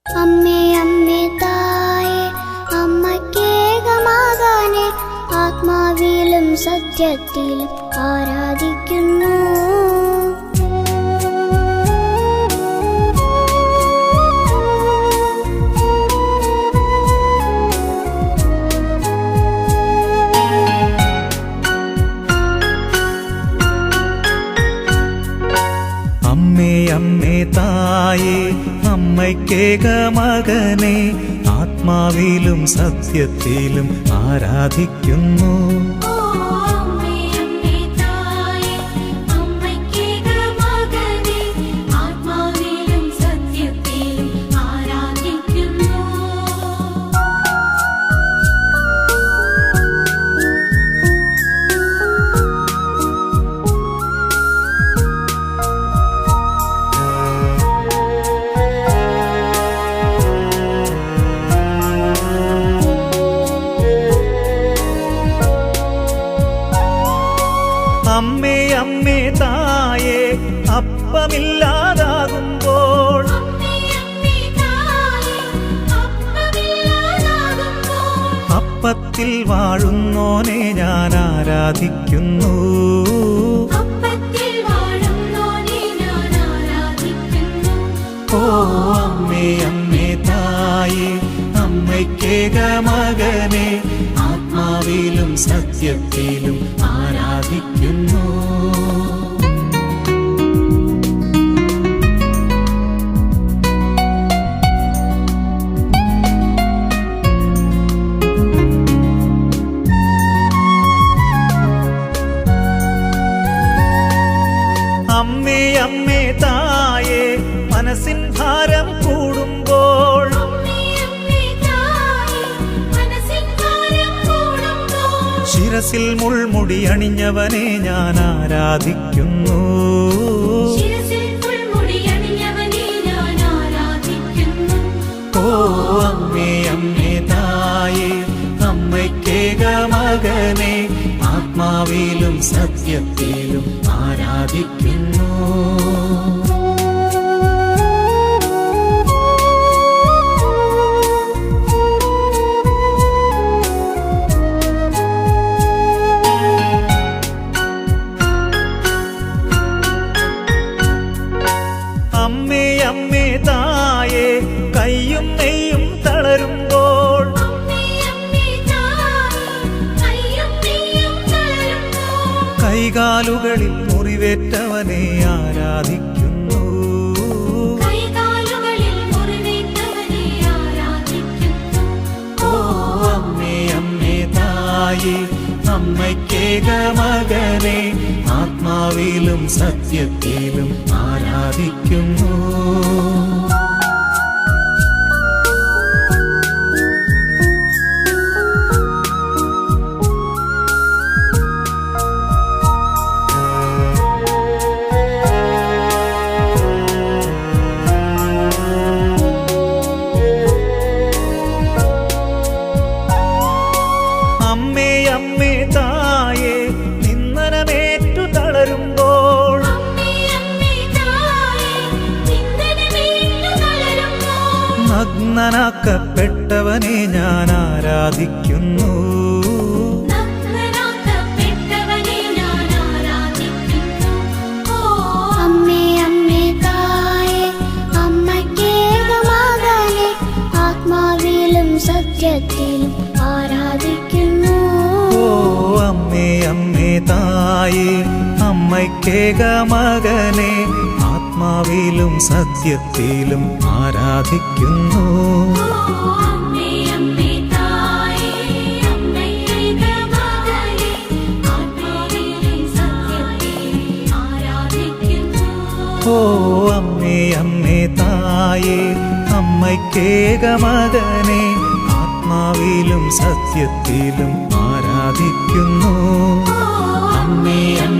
അമ്മേ അമ്മേ തായേ അമ്മയ്ക്കേകമകനെ ആത്മാവിലും സത്യത്തിലും ആരാധിക്കുന്നു. അമ്മേ അമ്മേ തായേ അമ്മയ്ക്കേകമകനെ ആത്മാവിലും സത്യത്തിലും ആരാധിക്കുന്നു. അമ്മേ അമ്മേ തായേ അപ്പമില്ലാതാകുമ്പോൾ അപ്പത്തിൽ വാഴുന്നോനെ ഞാൻ ആരാധിക്കുന്നു. ഓ അമ്മേ അമ്മേ തായേ അമ്മയ്ക്കേകമകനെ ആത്മാവിലും സത്യത്തിലും ആരാധിക്കുന്നു. അമ്മേ അമ്മേ തായേ മനസ്സിൻ ഭാരം കൂടുമ്പോൾ ശിരസിൽ മുൾമുടി അണിഞ്ഞവനെ ഞാൻ ആരാധിക്കുന്നു. ഓ അമ്മേ അമ്മേ തായേ അമ്മയ്ക്കേകമകനെ ആത്മാവിലും സത്യത്തിലും ആരാധിക്കുന്നു. അമ്മേ അമ്മേ തായേ കയ്യും നെയ്യും തളരുമ്പോൾ കൈകാലുകളിൽ മുറിവേറ്റവനെ ആരാധിക്കുന്നു. ഓ അമ്മേ അമ്മേ തായേ അമ്മയ്ക്കേകമകനെ ആത്മാവിലും സത്യത്തിലും ആരാധിക്കുന്നു. അമ്മേ അമ്മേ തായേ നിന്ദനമേറ്റു തളരുമ്പോൾ നഗ്നനാക്കപ്പെട്ടവനെ ഞാൻ ആരാധിക്കുന്നു. അമ്മേ അമ്മേ തായേ അമ്മയ്ക്കേകമകനെ ആത്മാവിലും സത്യത്തിലും ആരാധിക്കുന്നു. ഓ അമ്മേ അമ്മേ തായേ അമ്മയ്ക്കേകമകനെ ആത്മാവിലും സത്യത്തിലും ആരാധിക്കുന്നു. ഓ അമ്മേ അമ്മേ തായേ അമ്മയ്ക്കേകമകനെ ആത്മാവിലും സത്യത്തിലും ആരാധിക്കുന്നു. അമ്മേ അമ്മേ